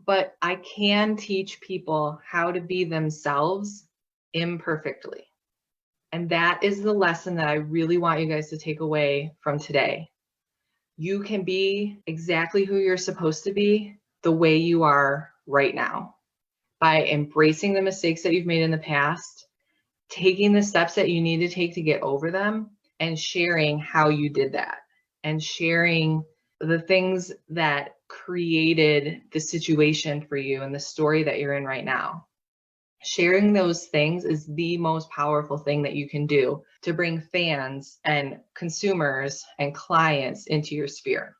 but I can teach people how to be themselves imperfectly. And that is the lesson that I really want you guys to take away from today. You can be exactly who you're supposed to be the way you are right now by embracing the mistakes that you've made in the past, taking the steps that you need to take to get over them, and sharing how you did that, and sharing the things that created the situation for you and the story that you're in right now. Sharing those things is the most powerful thing that you can do to bring fans and consumers and clients into your sphere.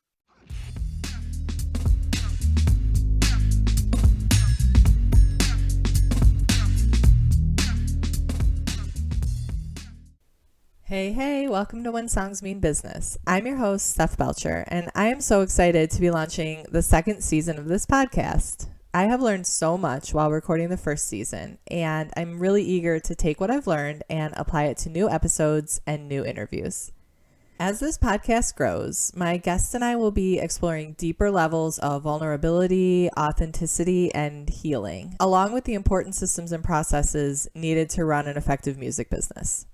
Hey, welcome to When Songs Mean Business. I'm your host, Steph Belcher, and I am so excited to be launching the second season of this podcast. I have learned so much while recording the first season, and I'm really eager to take what I've learned and apply it to new episodes and new interviews. As this podcast grows, my guests and I will be exploring deeper levels of vulnerability, authenticity, and healing, along with the important systems and processes needed to run an effective music business.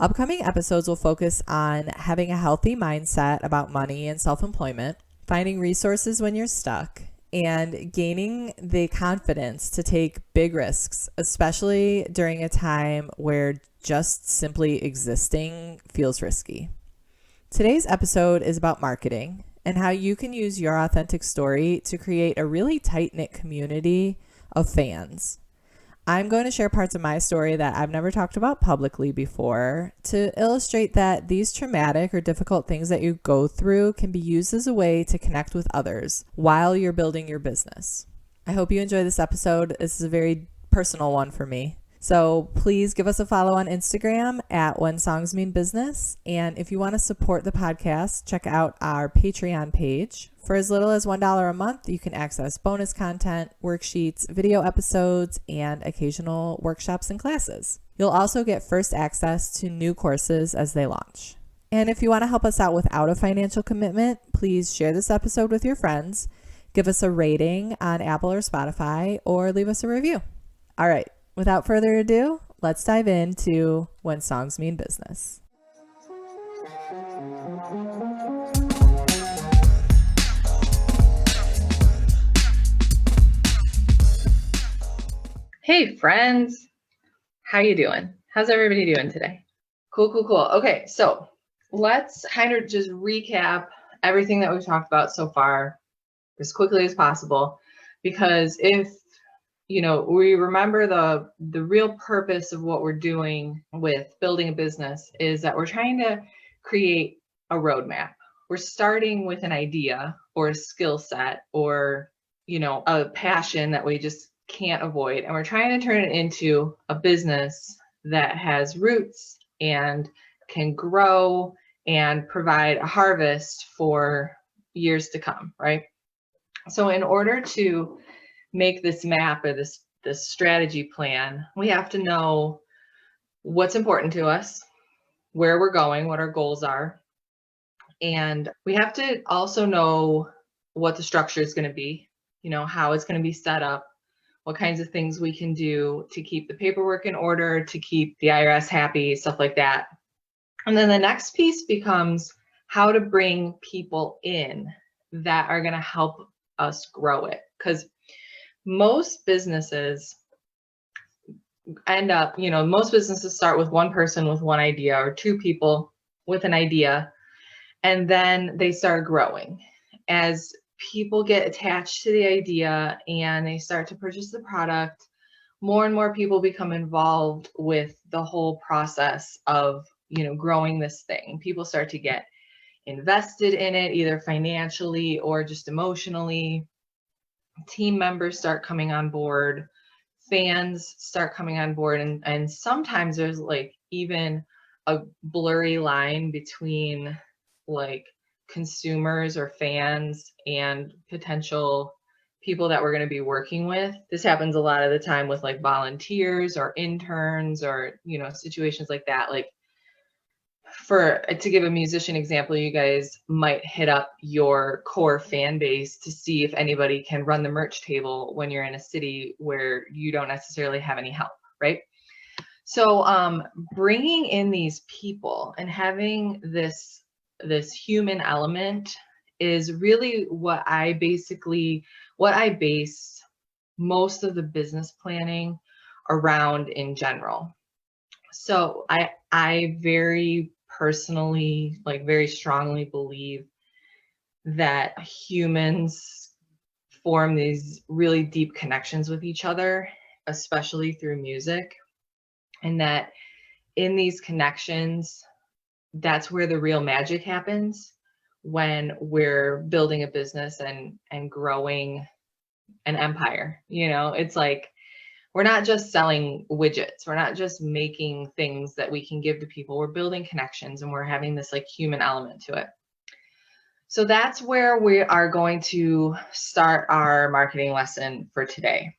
Upcoming episodes will focus on having a healthy mindset about money and self-employment, finding resources when you're stuck, and gaining the confidence to take big risks, especially during a time where just simply existing feels risky. Today's episode is about marketing and how you can use your authentic story to create a really tight-knit community of fans. I'm going to share parts of my story that I've never talked about publicly before to illustrate that these traumatic or difficult things that you go through can be used as a way to connect with others while you're building your business. I hope you enjoy this episode. This is a very personal one for me. So please give us a follow on Instagram at When Songs Mean Business. And if you want to support the podcast, check out our Patreon page. For as little as $1 a month, you can access bonus content, worksheets, video episodes, and occasional workshops and classes. You'll also get first access to new courses as they launch. And if you want to help us out without a financial commitment, please share this episode with your friends, give us a rating on Apple or Spotify, or leave us a review. All right. Without further ado, let's dive into When Songs Mean Business. Hey friends, how you doing? How's everybody doing today? Cool. Okay, so let's kind of just recap everything that we've talked about so far as quickly as possible, because if we remember the real purpose of what we're doing with building a business is that we're trying to create a roadmap. We're starting with an idea or a skill set or, a passion that we just can't avoid. And we're trying to turn it into a business that has roots and can grow and provide a harvest for years to come, right? So in order to make this map or this strategy plan, we have to know what's important to us, where we're going, what our goals are. And we have to also know what the structure is going to be, how it's going to be set up, what kinds of things we can do to keep the paperwork in order, to keep the IRS happy, stuff like that. And then the next piece becomes how to bring people in that are going to help us grow it. Because most businesses most businesses start with one person with one idea or two people with an idea, and then they start growing. As people get attached to the idea and they start to purchase the product, more and more people become involved with the whole process of, growing this thing. People start to get invested in it, either financially or just emotionally. Team members start coming on board, fans start coming on board, and sometimes there's like even a blurry line between like consumers or fans and potential people that we're going to be working with. This happens a lot of the time with like volunteers or interns or situations like that. Like to give a musician example, you guys might hit up your core fan base to see if anybody can run the merch table when you're in a city where you don't necessarily have any help, right? So bringing in these people and having this human element is really what I base most of the business planning around in general. So I very personally, like very strongly believe that humans form these really deep connections with each other, especially through music, and that in these connections, that's where the real magic happens when we're building a business and growing an empire. It's like we're not just selling widgets. We're not just making things that we can give to people. We're building connections and we're having this like human element to it. So that's where we are going to start our marketing lesson for today,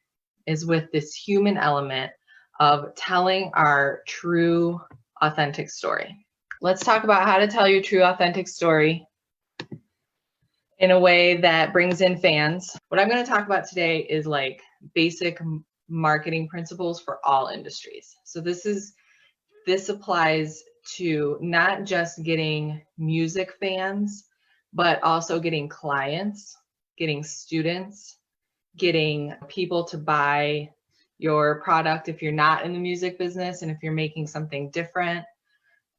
is with this human element of telling our true, authentic story. Let's talk about how to tell your true, authentic story in a way that brings in fans. What I'm going to talk about today is like basic marketing principles for all industries. So this applies to not just getting music fans, but also getting clients, getting students, getting people to buy your product if you're not in the music business and if you're making something different,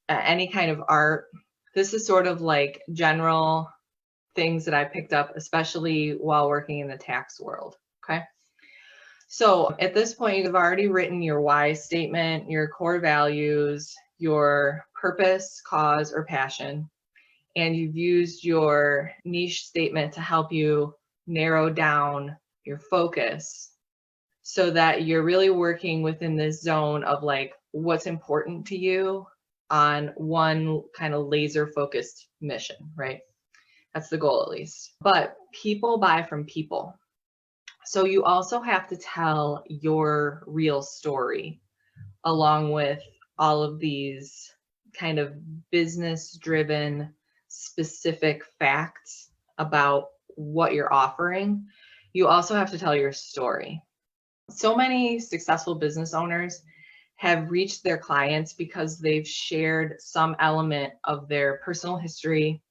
any kind of art. This is sort of like general things that I picked up, especially while working in the tax world. Okay. So at this point, you've already written your why statement, your core values, your purpose, cause, or passion, and you've used your niche statement to help you narrow down your focus so that you're really working within this zone of like what's important to you on one kind of laser focused mission, right? That's the goal, at least. But people buy from people. So you also have to tell your real story along with all of these kind of business driven specific facts about what you're offering. You also have to tell your story. So many successful business owners have reached their clients because they've shared some element of their personal history,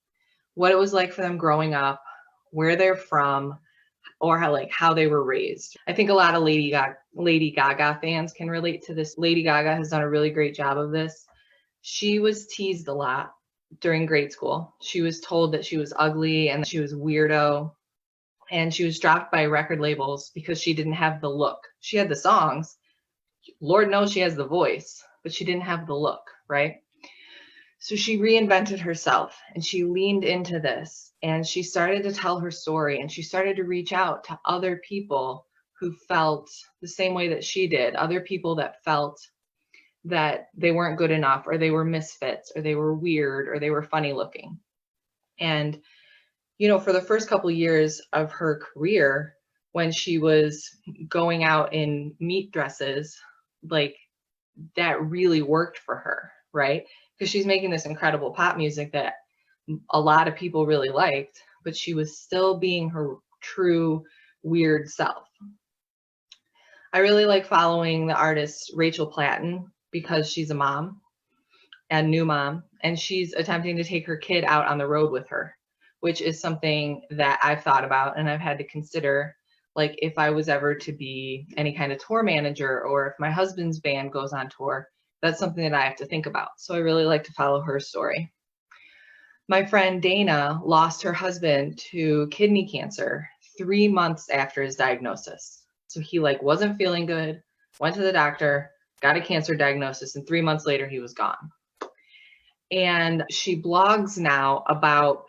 what it was like for them growing up, where they're from, or how they were raised. I think a lot of Lady Gaga fans can relate to this. Lady Gaga has done a really great job of this. She was teased a lot during grade school. She was told that she was ugly and that she was weirdo. And she was dropped by record labels because she didn't have the look. She had the songs. Lord knows she has the voice, but she didn't have the look, right? So she reinvented herself and she leaned into this and she started to tell her story and she started to reach out to other people who felt the same way that she did, other people that felt that they weren't good enough or they were misfits or they were weird or they were funny looking. And, for the first couple of years of her career, when she was going out in meat dresses, like that really worked for her, right? Because she's making this incredible pop music that a lot of people really liked, but she was still being her true weird self. I really like following the artist Rachel Platten because she's a mom and new mom, and she's attempting to take her kid out on the road with her, which is something that I've thought about and I've had to consider, like if I was ever to be any kind of tour manager or if my husband's band goes on tour, that's something that I have to think about. So I really like to follow her story. My friend Dana lost her husband to kidney cancer 3 months after his diagnosis. So he wasn't feeling good, went to the doctor, got a cancer diagnosis, and 3 months later he was gone. And she blogs now about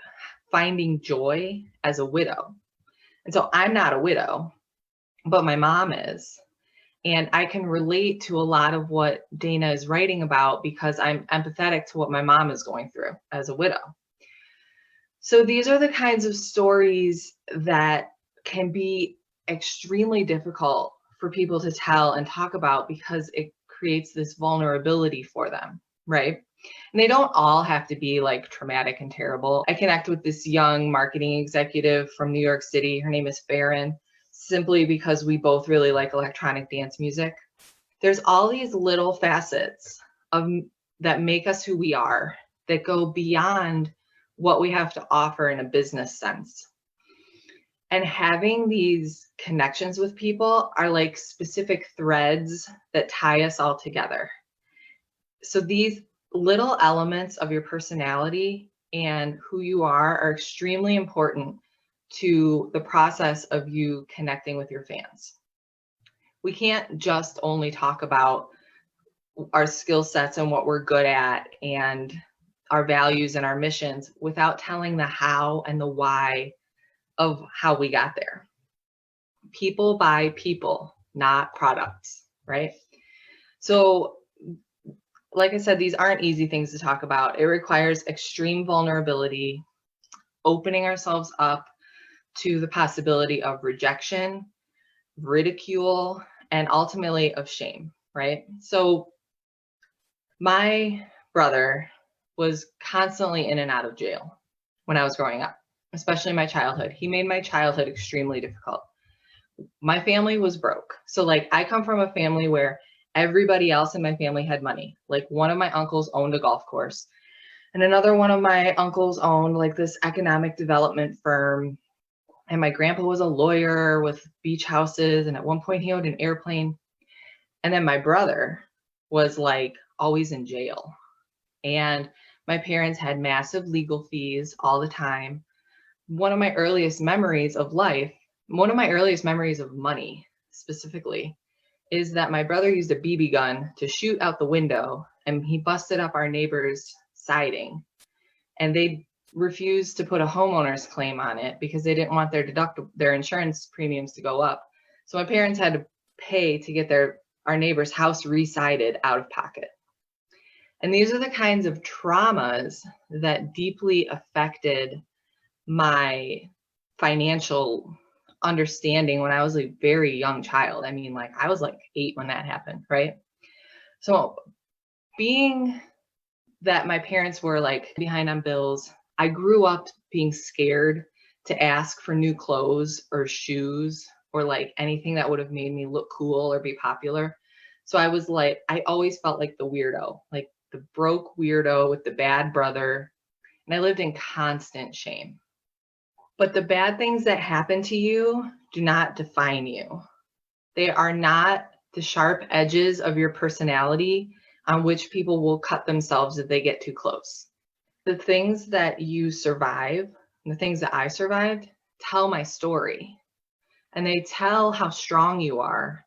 finding joy as a widow. And so I'm not a widow, but my mom is. And I can relate to a lot of what Dana is writing about because I'm empathetic to what my mom is going through as a widow. So these are the kinds of stories that can be extremely difficult for people to tell and talk about because it creates this vulnerability for them, right? And they don't all have to be like traumatic and terrible. I connect with this young marketing executive from New York City. Her name is Farron, simply because we both really like electronic dance music. There's all these little facets of that make us who we are, that go beyond what we have to offer in a business sense. And having these connections with people are like specific threads that tie us all together. So these little elements of your personality and who you are extremely important to the process of you connecting with your fans. We can't just only talk about our skill sets and what we're good at and our values and our missions without telling the how and the why of how we got there. People buy people, not products, right? So like I said, these aren't easy things to talk about. It requires extreme vulnerability, opening ourselves up to the possibility of rejection, ridicule, and ultimately of shame, right? So my brother was constantly in and out of jail when I was growing up, especially my childhood. He made my childhood extremely difficult. My family was broke. So like I come from a family where everybody else in my family had money. Like one of my uncles owned a golf course, and another one of my uncles owned like this economic development firm. And my grandpa was a lawyer with beach houses. And at one point he owned an airplane. And then my brother was like always in jail. And my parents had massive legal fees all the time. One of my earliest memories of life, one of my earliest memories of money specifically, is that my brother used a BB gun to shoot out the window, and he busted up our neighbor's siding. And they refused to put a homeowner's claim on it because they didn't want their insurance premiums to go up. So my parents had to pay to get our neighbor's house re-sided out of pocket. And these are the kinds of traumas that deeply affected my financial understanding when I was a very young child. I mean, like I was like 8 when that happened, right? So being that my parents were like behind on bills, I grew up being scared to ask for new clothes or shoes or like anything that would have made me look cool or be popular. So I was like, I always felt like the weirdo, like the broke weirdo with the bad brother. And I lived in constant shame. But the bad things that happen to you do not define you. They are not the sharp edges of your personality on which people will cut themselves if they get too close. The things that you survive, the things that I survived, tell my story. And they tell how strong you are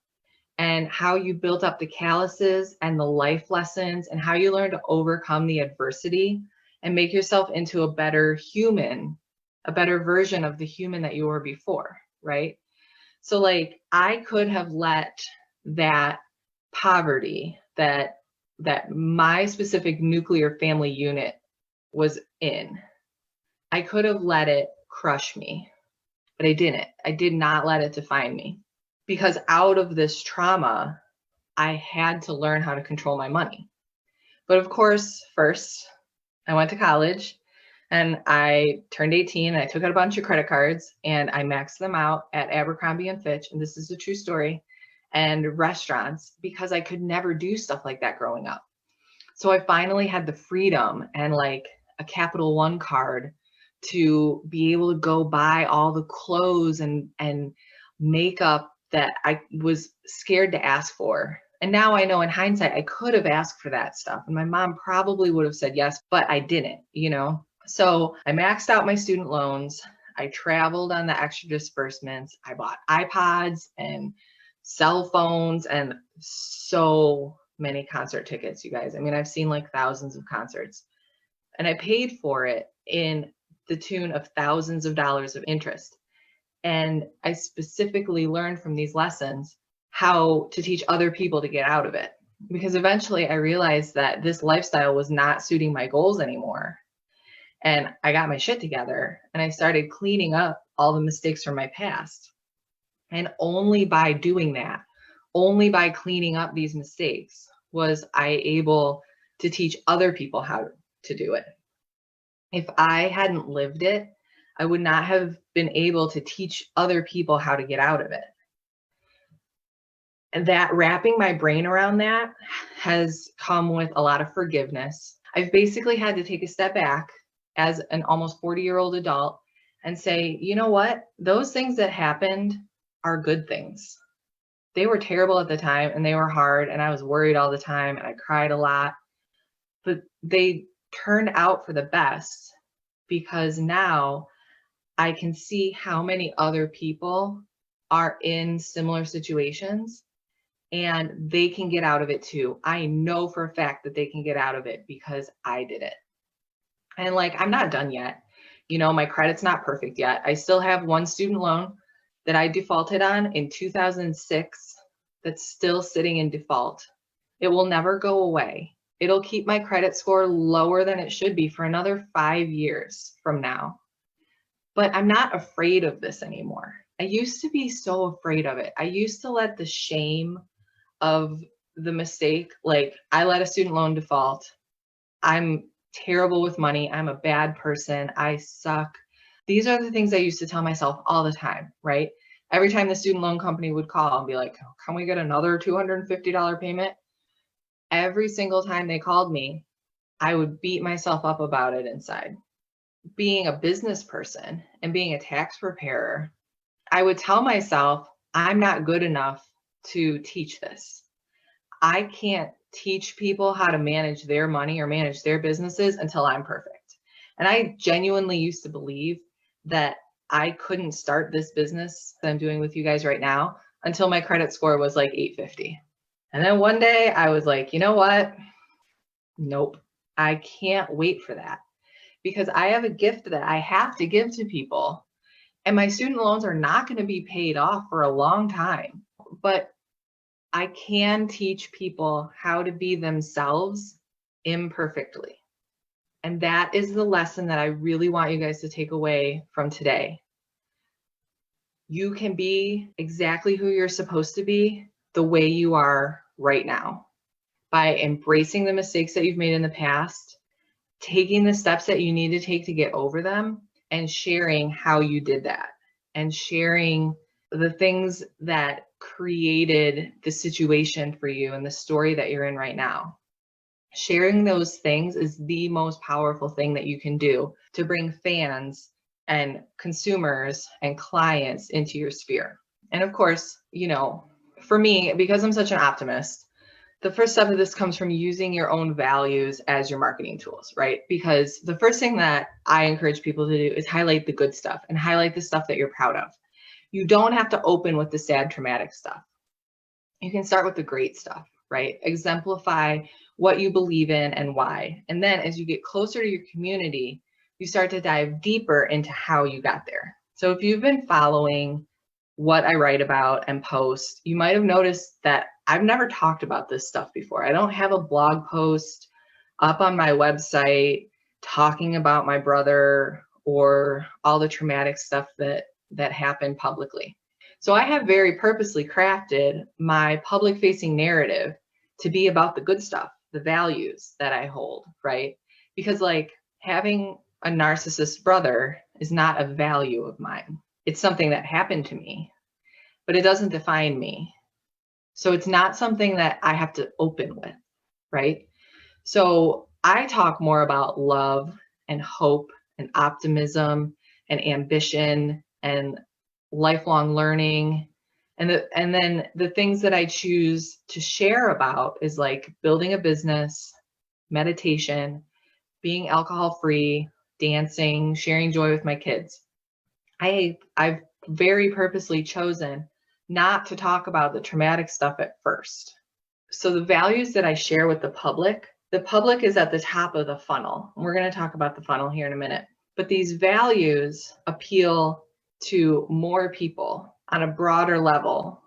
and how you built up the calluses and the life lessons and how you learn to overcome the adversity and make yourself into a better human, a better version of the human that you were before, right? So like I could have let that poverty that my specific nuclear family unit was in, I could have let it crush me, but I didn't. I did not let it define me, because out of this trauma, I had to learn how to control my money. But of course, first I went to college and I turned 18 and I took out a bunch of credit cards and I maxed them out at Abercrombie and Fitch. And this is a true story, and restaurants, because I could never do stuff like that growing up. So I finally had the freedom and like a Capital One card to be able to go buy all the clothes and makeup that I was scared to ask for. And now I know in hindsight, I could have asked for that stuff. And my mom probably would have said yes, but I didn't, you know? So I maxed out my student loans. I traveled on the extra disbursements. I bought iPods and cell phones and so many concert tickets, you guys. I mean, I've seen like thousands of concerts, and I paid for it in the tune of thousands of dollars of interest. And I specifically learned from these lessons how to teach other people to get out of it. Because eventually I realized that this lifestyle was not suiting my goals anymore. And I got my shit together and I started cleaning up all the mistakes from my past. And only by doing that, only by cleaning up these mistakes, was I able to teach other people how to do it. If I hadn't lived it, I would not have been able to teach other people how to get out of it. And that wrapping my brain around that has come with a lot of forgiveness. I've basically had to take a step back as an almost 40-year-old adult and say, you know what? Those things that happened are good things. They were terrible at the time and they were hard and I was worried all the time and I cried a lot, but they turned out for the best because now I can see how many other people are in similar situations and they can get out of it too. I know for a fact that they can get out of it because I did it. And like, I'm not done yet. My credit's not perfect yet. I still have one student loan that I defaulted on in 2006 that's still sitting in default. It will never go away. It'll keep my credit score lower than it should be for another 5 years from now. But I'm not afraid of this anymore. I used to be so afraid of it. I used to let the shame of the mistake, like I let a student loan default. I'm terrible with money. I'm a bad person. I suck. These are the things I used to tell myself all the time, right? Every time the student loan company would call and be like, can we get another $250 payment? Every single time they called me, I would beat myself up about it inside. Being a business person and being a tax preparer, I would tell myself, I'm not good enough to teach this. I can't teach people how to manage their money or manage their businesses until I'm perfect. And I genuinely used to believe that I couldn't start this business that I'm doing with you guys right now until my credit score was like 850. And then one day I was like, you know what? Nope, I can't wait for that because I have a gift that I have to give to people. And my student loans are not going to be paid off for a long time. But I can teach people how to be themselves imperfectly. And that is the lesson that I really want you guys to take away from today. You can be exactly who you're supposed to be the way you are right now by embracing the mistakes that you've made in the past, taking the steps that you need to take to get over them, and sharing how you did that, and sharing the things that created the situation for you and the story that you're in right now. Sharing those things is the most powerful thing that you can do to bring fans and consumers and clients into your sphere. And of course, for me, because I'm such an optimist, the first step of this comes from using your own values as your marketing tools, right? Because the first thing that I encourage people to do is highlight the good stuff and highlight the stuff that you're proud of. You don't have to open with the sad, traumatic stuff. You can start with the great stuff, right? Exemplify what you believe in and why. And then as you get closer to your community, you start to dive deeper into how you got there. So if you've been following what I write about and post, you might have noticed that I've never talked about this stuff before. I don't have a blog post up on my website talking about my brother or all the traumatic stuff that happened publicly. So I have very purposely crafted my public facing narrative to be about the good stuff, the values that I hold, right? Because like having a narcissist brother is not a value of mine. It's something that happened to me, but it doesn't define me. So it's not something that I have to open with, right? So I talk more about love and hope and optimism and ambition and lifelong learning. And then the things that I choose to share about is like building a business, meditation, being alcohol free, dancing, sharing joy with my kids. I've very purposely chosen not to talk about the traumatic stuff at first. So the values that I share with the public is at the top of the funnel. We're going to talk about the funnel here in a minute. But these values appeal to more people on a broader level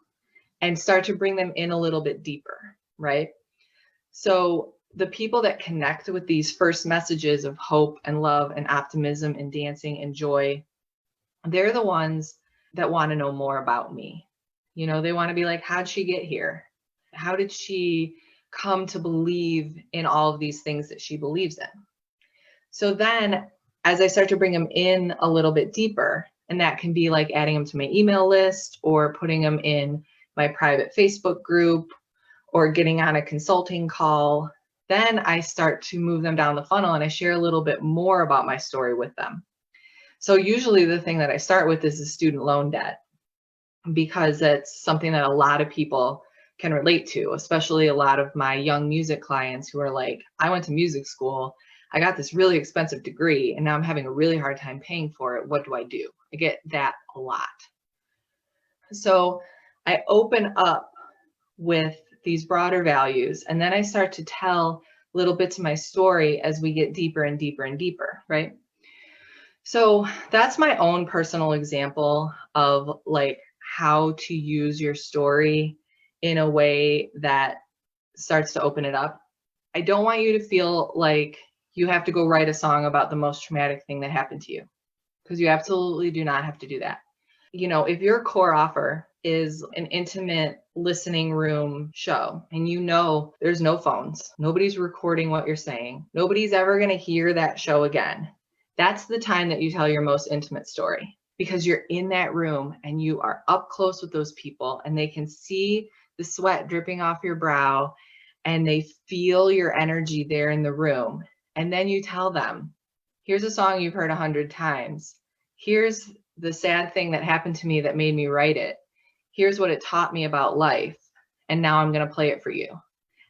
and start to bring them in a little bit deeper, right? So the people that connect with these first messages of hope and love and optimism and dancing and joy, they're the ones that want to know more about me. They want to be like, how'd she get here? How did she come to believe in all of these things that she believes in. So then as I start to bring them in a little bit deeper, and that can be like adding them to my email list or putting them in my private Facebook group or getting on a consulting call, then I start to move them down the funnel and I share a little bit more about my story with them. So usually the thing that I start with is the student loan debt, because it's something that a lot of people can relate to, especially a lot of my young music clients who are like, I went to music school, I got this really expensive degree, and now I'm having a really hard time paying for it. What do I do? I get that a lot. So I open up with these broader values, and then I start to tell little bits of my story as we get deeper and deeper and deeper, right? So that's my own personal example of like how to use your story in a way that starts to open it up. I don't want you to feel like you have to go write a song about the most traumatic thing that happened to you, because you absolutely do not have to do that. You know, if your core offer is an intimate listening room show and you know there's no phones, nobody's recording what you're saying, nobody's ever going to hear that show again, that's the time that you tell your most intimate story, because you're in that room and you are up close with those people and they can see the sweat dripping off your brow and they feel your energy there in the room. And then you tell them, here's a song you've heard 100 times. Here's the sad thing that happened to me that made me write it. Here's what it taught me about life. And now I'm going to play it for you.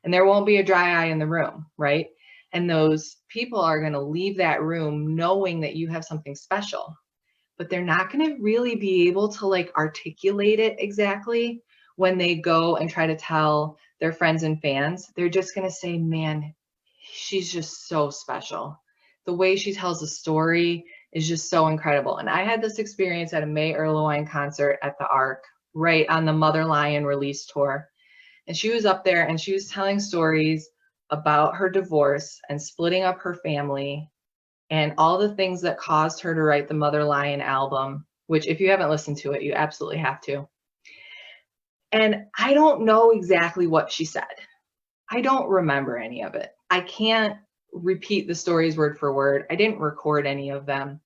And there won't be a dry eye in the room, right? And those people are going to leave that room knowing that you have something special, but they're not going to really be able to like articulate it exactly when they go and try to tell their friends and fans. They're just going to say, man, she's just so special. The way she tells a story is just so incredible. And I had this experience at a May Erlewine concert at the Arc, right on the Mother Lion release tour. And she was up there and she was telling stories about her divorce and splitting up her family and all the things that caused her to write the Mother Lion album, which if you haven't listened to it, you absolutely have to. And I don't know exactly what she said. I don't remember any of it. I can't repeat the stories word for word. I didn't record any of them,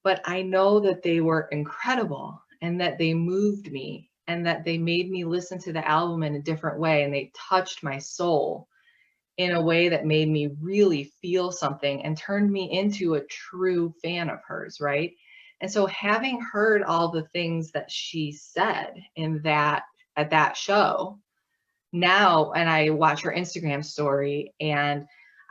but I know that they were incredible and that they moved me and that they made me listen to the album in a different way, and they touched my soul in a way that made me really feel something and turned me into a true fan of hers, right? And so having heard all the things that she said in that at that show now, and I watch her Instagram story and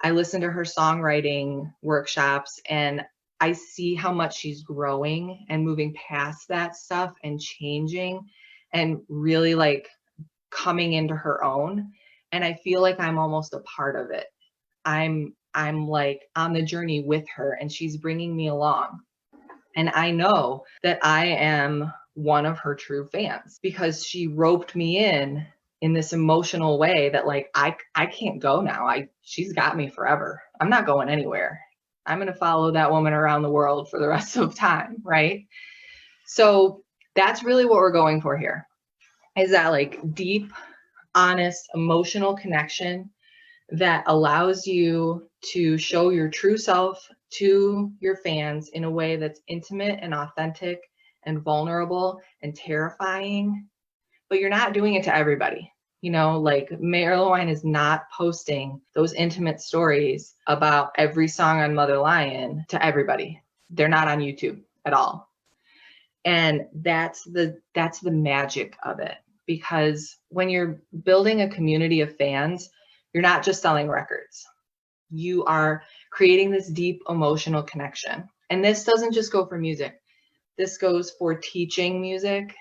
I listen to her songwriting workshops and I see how much she's growing and moving past that stuff and changing and really like coming into her own. And I feel like I'm almost a part of it. I'm like on the journey with her and she's bringing me along. And I know that I am one of her true fans because she roped me in this emotional way that like, I can't go now. She's got me forever. I'm not going anywhere. I'm going to follow that woman around the world for the rest of time. Right. So that's really what we're going for here, is that like deep, honest, emotional connection that allows you to show your true self to your fans in a way that's intimate and authentic and vulnerable and terrifying, but you're not doing it to everybody. You know, like May Erlewine is not posting those intimate stories about every song on Mother Lion to everybody. They're not on YouTube at all. And that's the magic of it, because when you're building a community of fans, you're not just selling records. You are creating this deep emotional connection. And this doesn't just go for music. This goes for teaching music.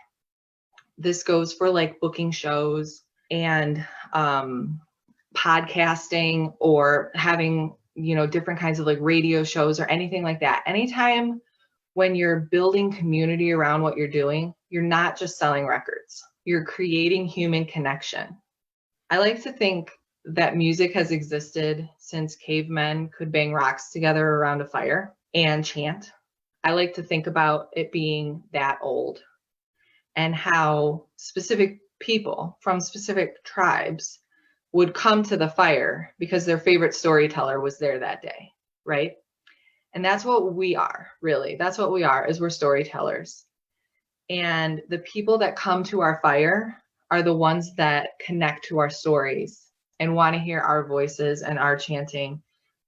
This goes for like booking shows and podcasting or having, you know, different kinds of like radio shows or anything like that. Anytime when you're building community around what you're doing, you're not just selling records. You're creating human connection. I like to think that music has existed since cavemen could bang rocks together around a fire and chant. I like to think about it being that old, and how specific people from specific tribes would come to the fire because their favorite storyteller was there that day, right? And that's what we are, really. That's what we are, is we're storytellers. And the people that come to our fire are the ones that connect to our stories and want to hear our voices and our chanting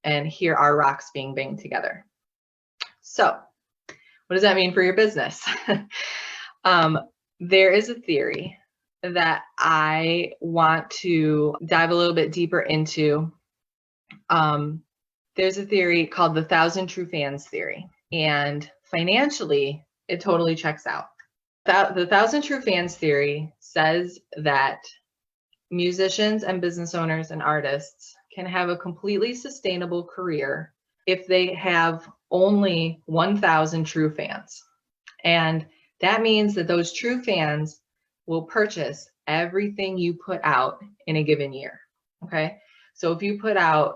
and hear our rocks being banged together. So what does that mean for your business? There is a theory that I want to dive a little bit deeper into. There's a theory called the 1,000 True Fans theory, and financially, it totally checks out. The 1,000 True Fans theory says that musicians and business owners and artists can have a completely sustainable career if they have only 1,000 true fans. And that means that those true fans will purchase everything you put out in a given year. Okay. So if you put out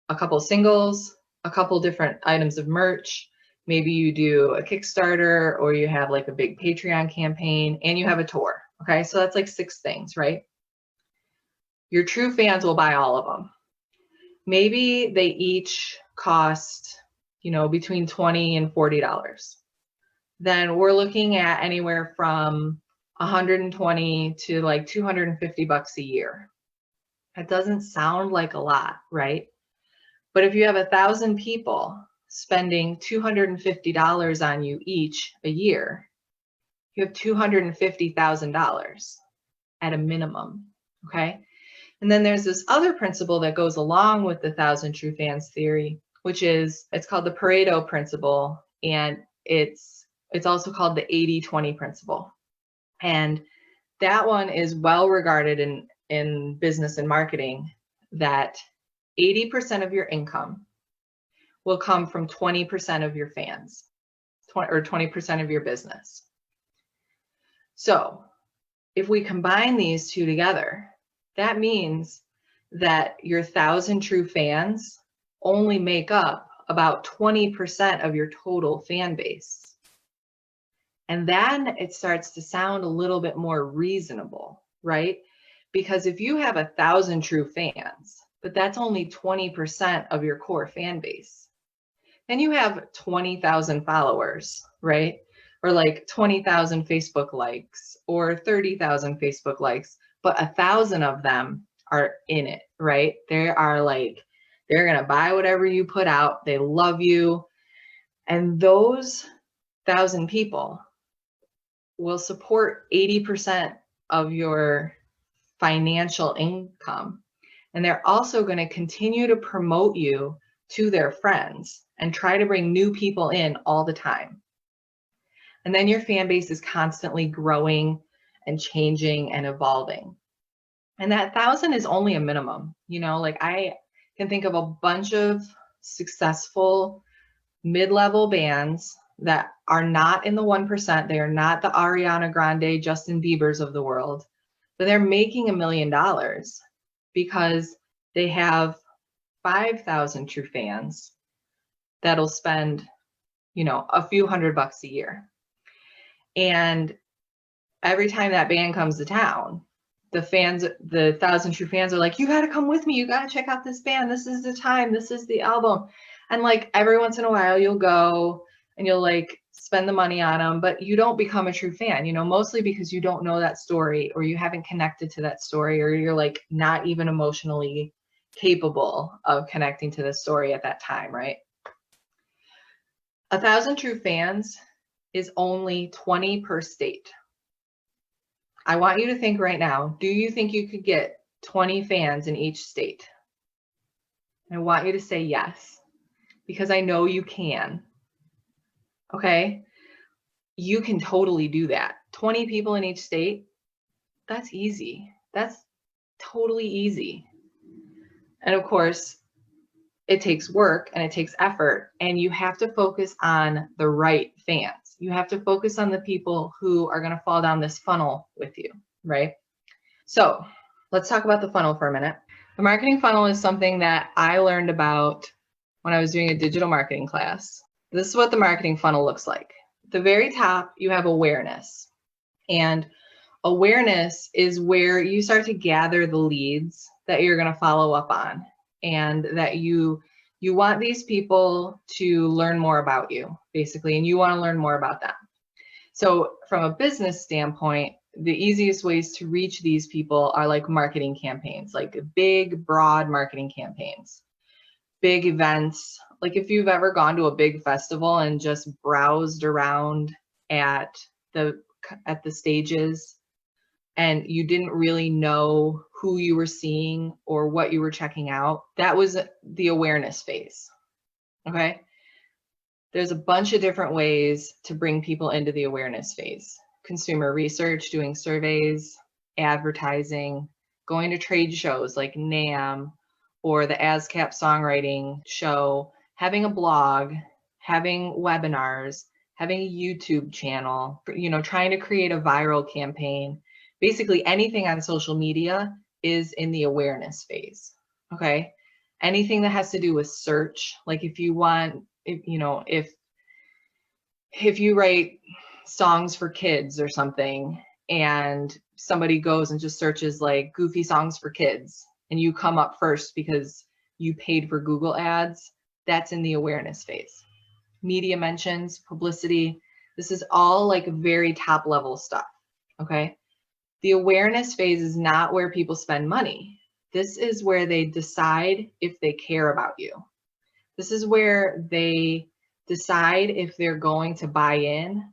a couple singles, a couple different items of merch, maybe you do a Kickstarter, or you have like a big Patreon campaign, and you have a tour. Okay. So that's like 6 things, right? Your true fans will buy all of them. Maybe they each cost, between $20 and $40. Then we're looking at anywhere from 120 to like $250 a year. That doesn't sound like a lot, right? But if you have 1,000 people spending $250 on you each a year, you have $250,000 at a minimum, okay? And then there's this other principle that goes along with the 1,000 True Fans theory, which is, it's called the Pareto principle, and it's also called the 80-20 principle. And that one is well regarded in business and marketing, that 80% of your income will come from 20% of your fans, or 20% of your business. So if we combine these two together, that means that your 1,000 true fans only make up about 20% of your total fan base. And then it starts to sound a little bit more reasonable, right? Because if you have 1,000 true fans, but that's only 20% of your core fan base, then you have 20,000 followers, right? Or like 20,000 Facebook likes, or 30,000 Facebook likes, but 1,000 of them are in it, right? They're going to buy whatever you put out. They love you. And those 1,000 people will support 80% of your financial income. And they're also going to continue to promote you to their friends and try to bring new people in all the time. And then your fan base is constantly growing and changing and evolving. And that 1,000 is only a minimum. I can think of a bunch of successful mid-level bands that are not in the 1%. They are not the Ariana Grande, Justin Biebers of the world, but they're making $1 million because they have 5,000 true fans that'll spend, a few $100 a year. And every time that band comes to town, the 1,000 true fans are like, you got to come with me. You got to check out this band. This is the time. This is the album. And like every once in a while you'll go and you'll like spend the money on them, but you don't become a true fan, mostly because you don't know that story, or you haven't connected to that story, or you're like not even emotionally capable of connecting to the story at that time, right? 1,000 true fans is only 20 per state. I want you to think right now, do you think you could get 20 fans in each state? And I want you to say yes, because I know you can. Okay? You can totally do that. 20 people in each state, that's easy. That's totally easy. And of course, it takes work and it takes effort, and you have to focus on the right fans. You have to focus on the people who are going to fall down this funnel with you, right? So let's talk about the funnel for a minute. The marketing funnel is something that I learned about when I was doing a digital marketing class. This is what the marketing funnel looks like. At the very top, you have awareness. And awareness is where you start to gather the leads that you're going to follow up on, and that you want these people to learn more about you, basically, and you want to learn more about them. So from a business standpoint, the easiest ways to reach these people are like marketing campaigns, like big, broad marketing campaigns, big events. Like if you've ever gone to a big festival and just browsed around at the stages and you didn't really know who you were seeing or what you were checking out, that was the awareness phase. Okay. There's a bunch of different ways to bring people into the awareness phase. Consumer research, doing surveys, advertising, going to trade shows like NAMM or the ASCAP songwriting show, having a blog, having webinars, having a YouTube channel, trying to create a viral campaign. Basically anything on social media is in the awareness phase. Okay. Anything that has to do with search, like if you write songs for kids or something and somebody goes and just searches like goofy songs for kids and you come up first because you paid for Google ads, that's in the awareness phase. Media mentions, publicity, this is all like very top level stuff. Okay. The awareness phase is not where people spend money. This is where they decide if they care about you. This is where they decide if they're going to buy in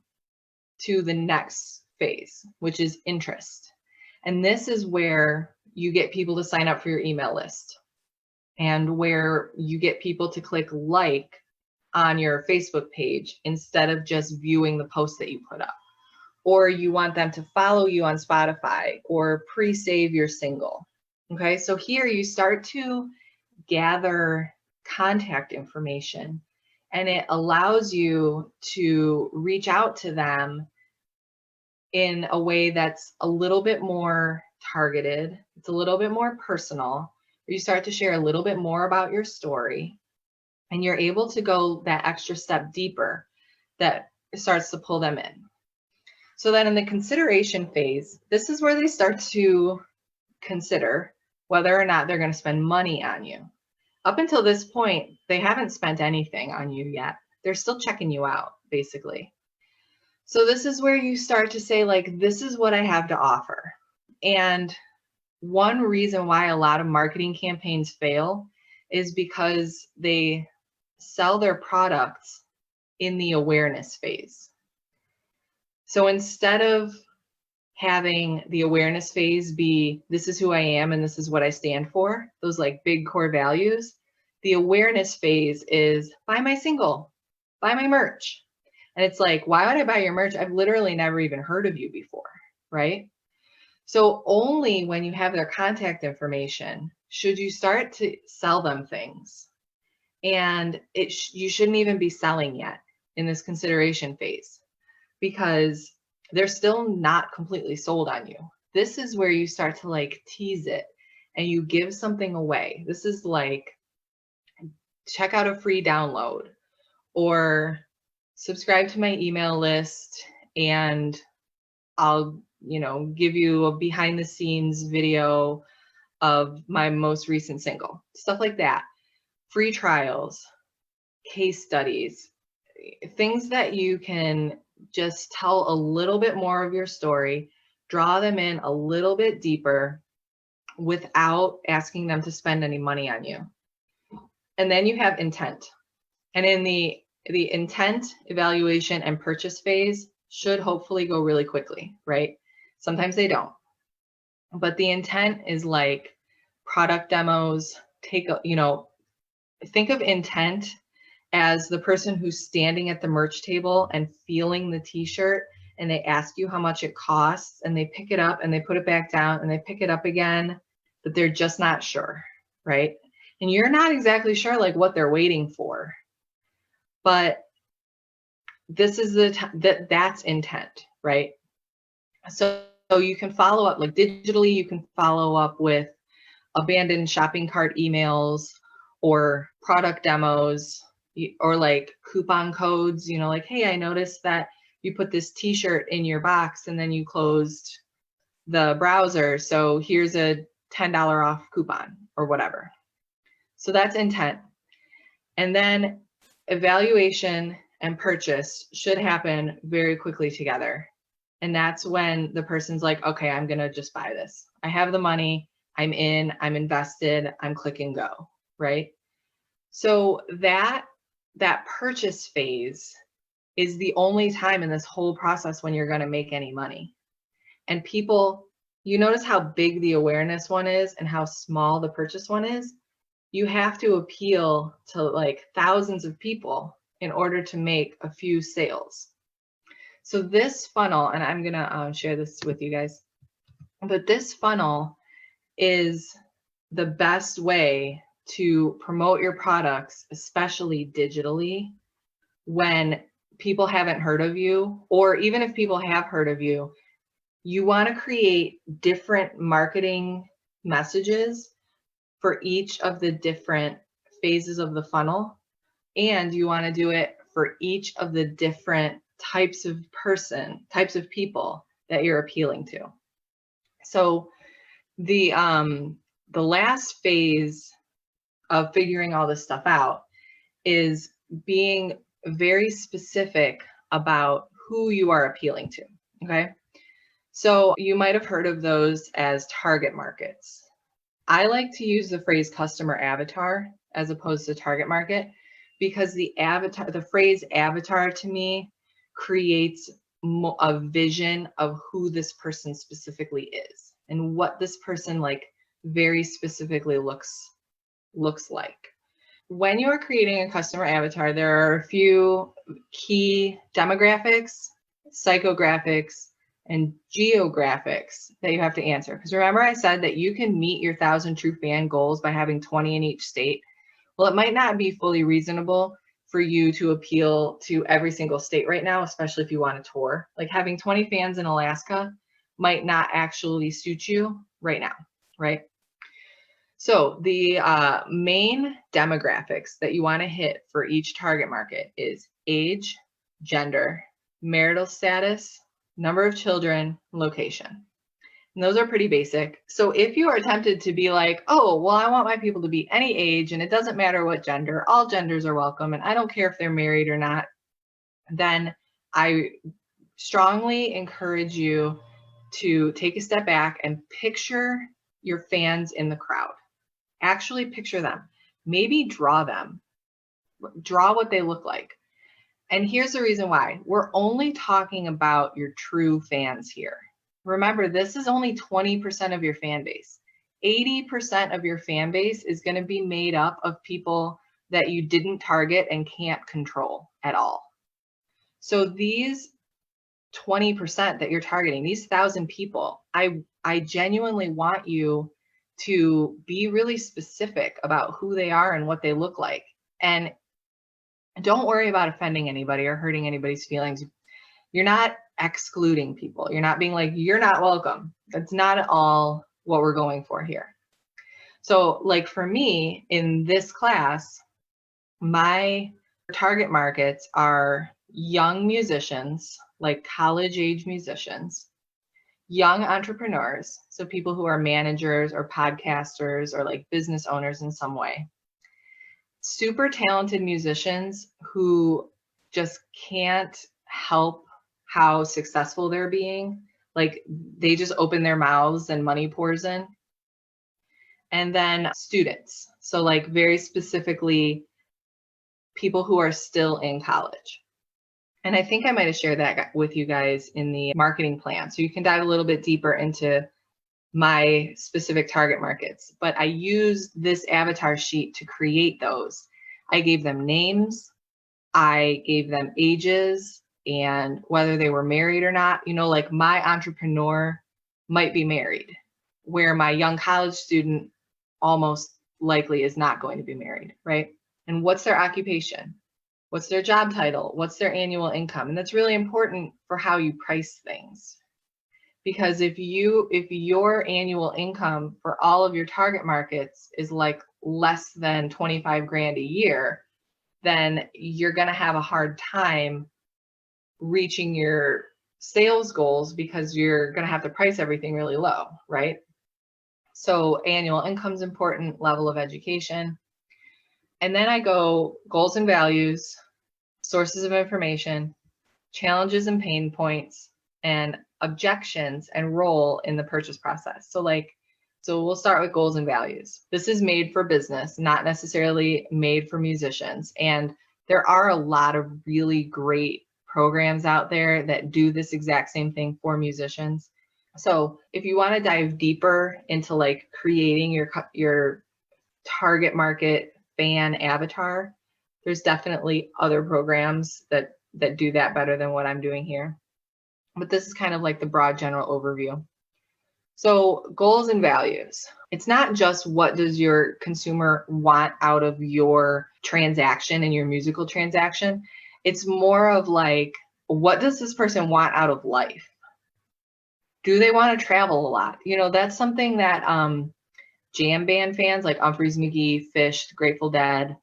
to the next phase, which is interest. And this is where you get people to sign up for your email list and where you get people to click like on your Facebook page instead of just viewing the post that you put up. Or you want them to follow you on Spotify or pre-save your single. Okay, so here you start to gather contact information and it allows you to reach out to them in a way that's a little bit more targeted. It's a little bit more personal. You start to share a little bit more about your story and you're able to go that extra step deeper that starts to pull them in. So then in the consideration phase, this is where they start to consider whether or not they're going to spend money on you. Up until this point, they haven't spent anything on you yet. They're still checking you out, basically. So this is where you start to say, like, this is what I have to offer. And one reason why a lot of marketing campaigns fail is because they sell their products in the awareness phase. So instead of having the awareness phase be, this is who I am and this is what I stand for, those like big core values, the awareness phase is buy my single, buy my merch. And it's like, why would I buy your merch? I've literally never even heard of you before, right? So only when you have their contact information should you start to sell them things. And you shouldn't even be selling yet in this consideration phase because they're still not completely sold on you. This is where you start to like tease it and you give something away. This is like, check out a free download or subscribe to my email list and I'll, give you a behind the scenes video of my most recent single, stuff like that. Free trials, case studies, things that you can just tell a little bit more of your story, draw them in a little bit deeper without asking them to spend any money on you. And then you have intent. And in the intent, evaluation, and purchase phase should hopefully go really quickly, right? Sometimes they don't. But the intent is like product demos, think of intent as the person who's standing at the merch table and feeling the t-shirt and they ask you how much it costs and they pick it up and they put it back down and they pick it up again, but they're just not sure, right? And you're not exactly sure like what they're waiting for, but this is that's intent, right? So you can follow up like digitally, you can follow up with abandoned shopping cart emails or product demos or like coupon codes, like, hey, I noticed that you put this t-shirt in your box and then you closed the browser. So here's a $10 off coupon or whatever. So that's intent. And then evaluation and purchase should happen very quickly together. And that's when the person's like, okay, I'm going to just buy this. I have the money. I'm in, I'm invested, I'm click and go, right? So that purchase phase is the only time in this whole process when you're going to make any money. And people, you notice how big the awareness one is and how small the purchase one is. You have to appeal to like thousands of people in order to make a few sales. So this funnel, and I'm going to share this with you guys, but this funnel is the best way to promote your products, especially digitally, when people haven't heard of you, or even if people have heard of you, you want to create different marketing messages for each of the different phases of the funnel. And you want to do it for each of the different types of people that you're appealing to. So the last phase of figuring all this stuff out is being very specific about who you are appealing to, okay? So you might have heard of those as target markets. I like to use the phrase customer avatar as opposed to target market because the phrase avatar to me creates a vision of who this person specifically is and what this person like very specifically looks like. When you are creating a customer avatar, there are a few key demographics, psychographics, and geographics that you have to answer. Because remember I said that you can meet your 1,000 true fan goals by having 20 in each state. Well, it might not be fully reasonable for you to appeal to every single state right now, especially if you want to tour. Like having 20 fans in Alaska might not actually suit you right now, right? So the main demographics that you want to hit for each target market is age, gender, marital status, number of children, location. And those are pretty basic. So if you are tempted to be like, oh, well, I want my people to be any age and it doesn't matter what gender, all genders are welcome and I don't care if they're married or not, then I strongly encourage you to take a step back and picture your fans in the crowd. Actually picture them. Maybe draw them. Draw what they look like. And here's the reason why. We're only talking about your true fans here. Remember, this is only 20% of your fan base. 80% of your fan base is going to be made up of people that you didn't target and can't control at all. So these 20% that you're targeting, these 1,000 people, I genuinely want you to be really specific about who they are and what they look like. And don't worry about offending anybody or hurting anybody's feelings. You're not excluding people. You're not being like, you're not welcome. That's not at all what we're going for here. So like for me in this class, my target markets are young musicians, like college age musicians, young entrepreneurs, so people who are managers or podcasters or like business owners in some way, super talented musicians who just can't help how successful they're being. Like they just open their mouths and money pours in. And then students. So like very specifically people who are still in college. And I think I might have shared that with you guys in the marketing plan. So you can dive a little bit deeper into my specific target markets. But I used this avatar sheet to create those. I gave them names. I gave them ages and whether they were married or not. You know, like my entrepreneur might be married, where my young college student almost likely is not going to be married, right? And what's their occupation? What's their job title? What's their annual income? And that's really important for how you price things. Because if your annual income for all of your target markets is like less than 25 grand a year, then you're going to have a hard time reaching your sales goals because you're going to have to price everything really low, right? So annual income is important, level of education. And then I go goals and values, sources of information, challenges and pain points, and objections and role in the purchase process. So we'll start with goals and values. This is made for business, not necessarily made for musicians. And there are a lot of really great programs out there that do this exact same thing for musicians. So if you want to dive deeper into like creating your target market fan avatar, there's definitely other programs that do that better than what I'm doing here. But this is kind of like the broad general overview. So goals and values. It's not just what does your consumer want out of your transaction and your musical transaction. It's more of like, what does this person want out of life? Do they want to travel a lot? You know, that's something that jam band fans like Humphreys McGee, Fish, the Grateful Dead,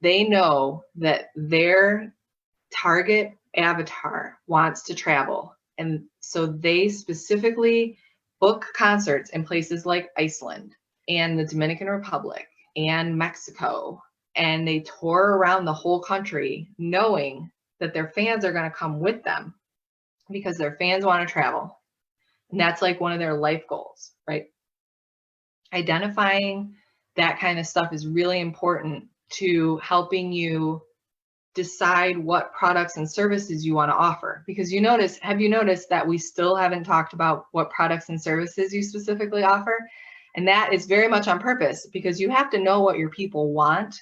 they know that their target avatar wants to travel. And so they specifically book concerts in places like Iceland and the Dominican Republic and Mexico. And they tour around the whole country knowing that their fans are going to come with them because their fans want to travel. And that's like one of their life goals, right? Identifying that kind of stuff is really important to helping you decide what products and services you want to offer. Because have you noticed that we still haven't talked about what products and services you specifically offer? And that is very much on purpose, because you have to know what your people want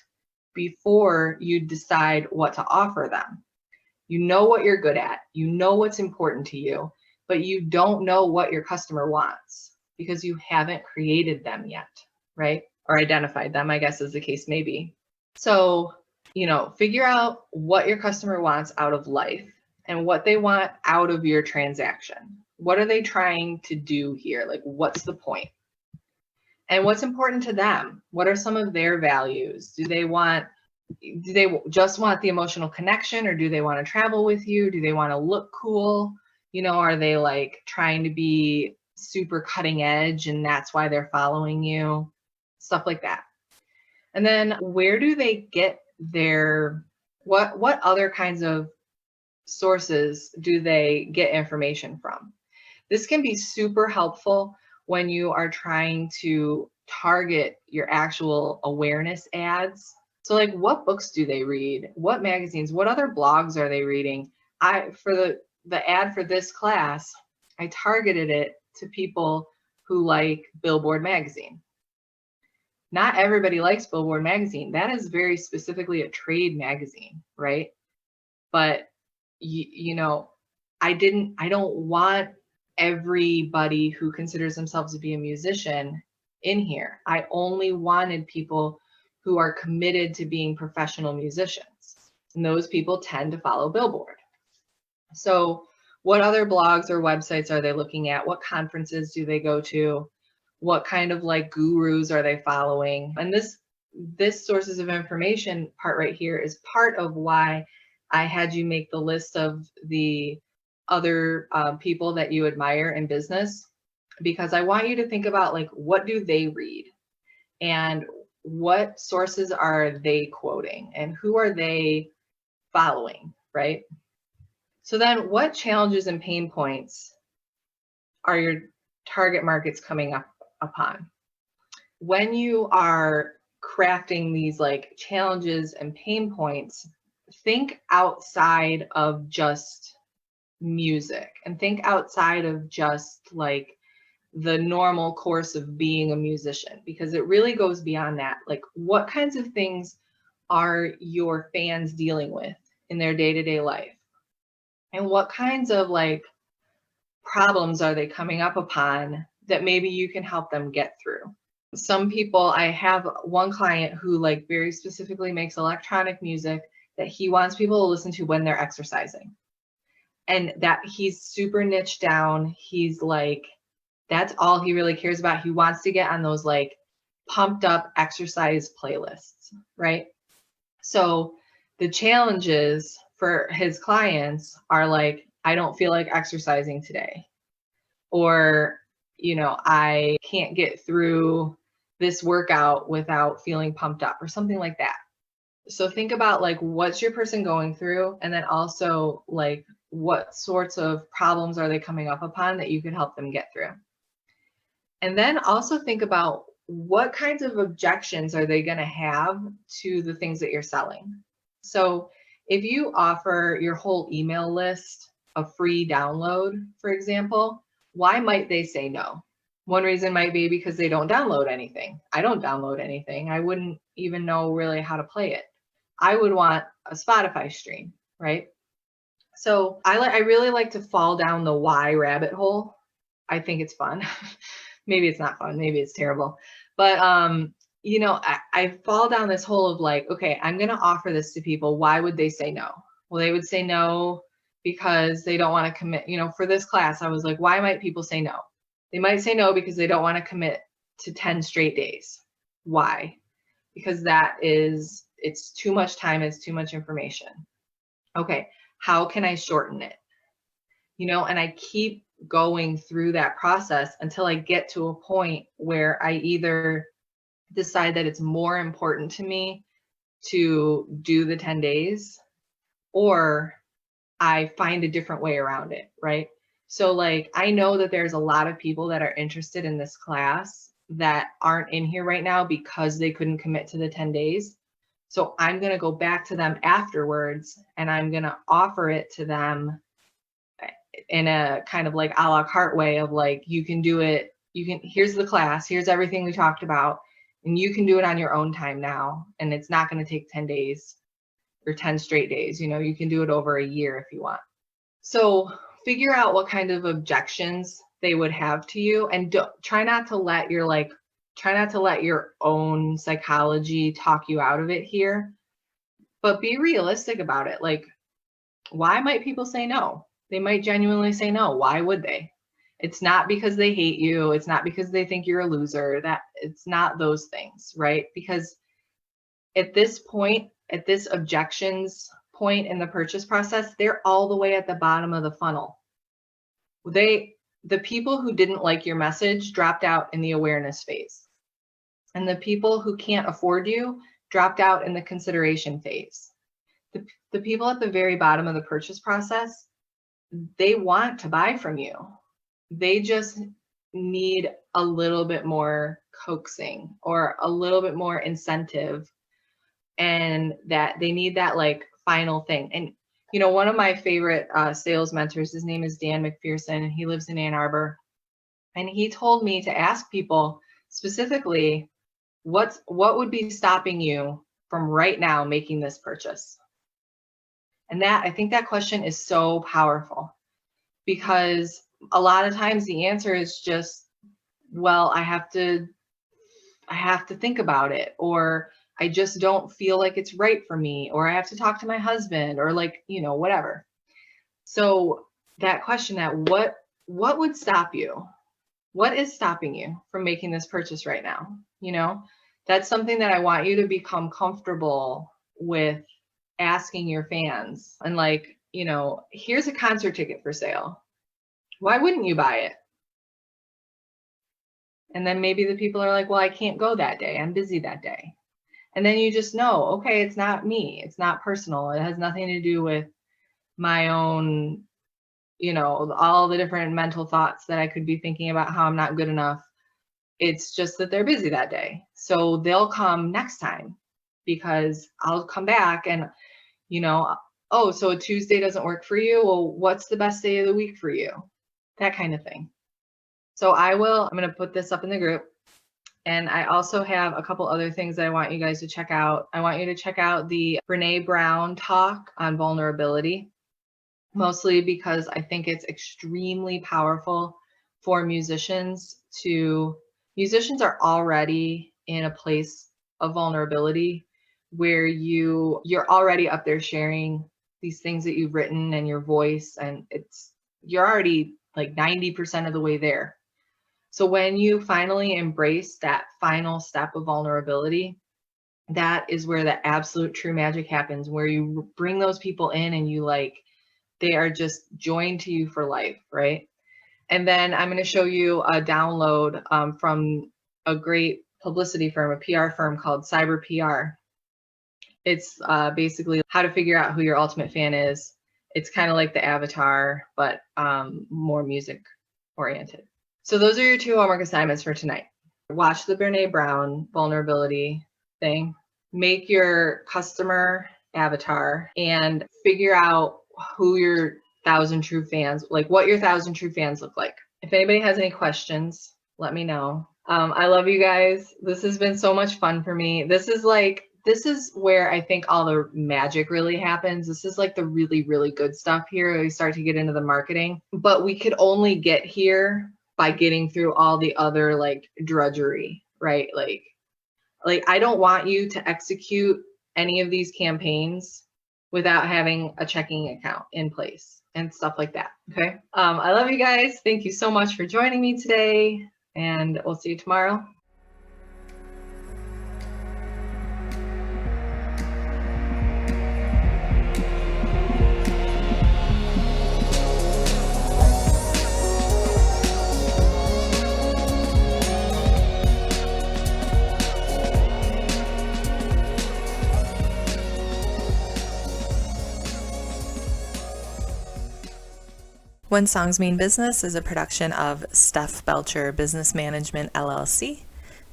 before you decide what to offer them. You know what you're good at, you know what's important to you, but you don't know what your customer wants because you haven't created them yet, right? Or identified them, I guess, as the case may be. So, figure out what your customer wants out of life and what they want out of your transaction. What are they trying to do here? Like, what's the point? And what's important to them? What are some of their values? Do they just want the emotional connection, or do they want to travel with you? Do they want to look cool? Are they like trying to be super cutting edge and that's why they're following you? Stuff like that. And then where do they get what other kinds of sources do they get information from? This can be super helpful when you are trying to target your actual awareness ads. So like, what books do they read? What magazines? What other blogs are they reading? For the ad for this class, I targeted it to people who like Billboard magazine. Not everybody likes Billboard magazine. That is very specifically a trade magazine, right? But I don't want everybody who considers themselves to be a musician in here. I only wanted people who are committed to being professional musicians. And those people tend to follow Billboard. So what other blogs or websites are they looking at? What conferences do they go to? What kind of like gurus are they following? And this sources of information part right here is part of why I had you make the list of the other people that you admire in business, because I want you to think about like, what do they read and what sources are they quoting and who are they following, right? So then what challenges and pain points are your target markets coming up upon? When you are crafting these like challenges and pain points, think outside of just music and think outside of just like the normal course of being a musician, because it really goes beyond that. Like, what kinds of things are your fans dealing with in their day-to-day life? And what kinds of like problems are they coming up upon that maybe you can help them get through? Some people, I have one client who like very specifically makes electronic music that he wants people to listen to when they're exercising. And that he's super niched down. He's like, that's all he really cares about. He wants to get on those like pumped up exercise playlists, right? So the challenges for his clients are like, I don't feel like exercising today. Or, I can't get through this workout without feeling pumped up or something like that. So think about like, what's your person going through? And then also like, what sorts of problems are they coming up upon that you could help them get through? And then also think about what kinds of objections are they going to have to the things that you're selling. So if you offer your whole email list a free download, for example, why might they say no? One reason might be because they don't download anything. I don't download anything. I wouldn't even know really how to play it. I would want a Spotify stream, right? So I really like to fall down the why rabbit hole. I think it's fun. Maybe it's not fun. Maybe it's terrible. But I fall down this hole of like, okay, I'm going to offer this to people. Why would they say no? Well, they would say no because they don't want to commit. For this class, I was like, why might people say no? They might say no because they don't want to commit to 10 straight days. Why? Because it's too much time, it's too much information. Okay, how can I shorten it? And I keep going through that process until I get to a point where I either decide that it's more important to me to do the 10 days or I find a different way around it, right? So like, I know that there's a lot of people that are interested in this class that aren't in here right now because they couldn't commit to the 10 days. So I'm going to go back to them afterwards and I'm going to offer it to them in a kind of like a la carte way of like, you can do it. Here's the class, here's everything we talked about, and you can do it on your own time now. And it's not going to take 10 days or 10 straight days. You can do it over a year if you want. So figure out what kind of objections they would have to you, and try not to let your own psychology talk you out of it here, but be realistic about it. Like, why might people say no? They might genuinely say no. Why would they? It's not because they hate you. It's not because they think you're a loser. It's not those things, right? Because at this point, at this objections point in the purchase process, they're all the way at the bottom of the funnel. The people who didn't like your message dropped out in the awareness phase. And the people who can't afford you dropped out in the consideration phase. The people at the very bottom of the purchase process, they want to buy from you. They just need a little bit more coaxing or a little bit more incentive, and that they need that like final thing. And one of my favorite sales mentors, his name is Dan McPherson, and he lives in Ann Arbor. And he told me to ask people specifically, what would be stopping you from right now making this purchase? And I think that question is so powerful, because a lot of times the answer is just, well, I have to think about it, or I just don't feel like it's right for me, or I have to talk to my husband, or like, whatever. So that question, that what would stop you? What is stopping you from making this purchase right now? That's something that I want you to become comfortable with asking your fans. And like, here's a concert ticket for sale. Why wouldn't you buy it? And then maybe the people are like, well, I can't go that day. I'm busy that day. And then you just know, okay, it's not me. It's not personal. It has nothing to do with my own, all the different mental thoughts that I could be thinking about how I'm not good enough. It's just that they're busy that day. So they'll come next time, because I'll come back and, oh, so a Tuesday doesn't work for you? Well, what's the best day of the week for you? That kind of thing. So I'm going to put this up in the group. And I also have a couple other things that I want you guys to check out. I want you to check out the Brene Brown talk on vulnerability, mostly because I think it's extremely powerful for musicians. Musicians are already in a place of vulnerability where you're already up there sharing these things that you've written and your voice, and you're already like 90% of the way there. So when you finally embrace that final step of vulnerability, that is where the absolute true magic happens, where you bring those people in and they are just joined to you for life, right? And then I'm going to show you a download from a great publicity firm, a PR firm called Cyber PR. It's basically how to figure out who your ultimate fan is. It's kind of like the Avatar, but more music oriented. So those are your 2 homework assignments for tonight. Watch the Brene Brown vulnerability thing, make your customer avatar, and figure out who your 1,000 true fans, like what your 1,000 true fans look like. If anybody has any questions, let me know. I love you guys. This has been so much fun for me. This is where I think all the magic really happens. This is like the really, really good stuff here. We start to get into the marketing, but we could only get here by getting through all the other like drudgery, right? Like I don't want you to execute any of these campaigns without having a checking account in place and stuff like that. Okay. I love you guys. Thank you so much for joining me today, and we'll see you tomorrow. When Songs Mean Business is a production of Steph Belcher Business Management LLC.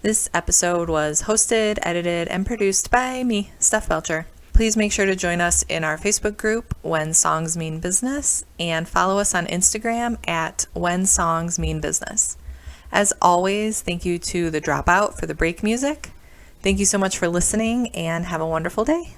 This episode was hosted, edited, and produced by me, Steph Belcher. Please make sure to join us in our Facebook group, When Songs Mean Business, and follow us on Instagram at When Songs Mean Business. As always, thank you to The Dropout for the break music. Thank you so much for listening, and have a wonderful day.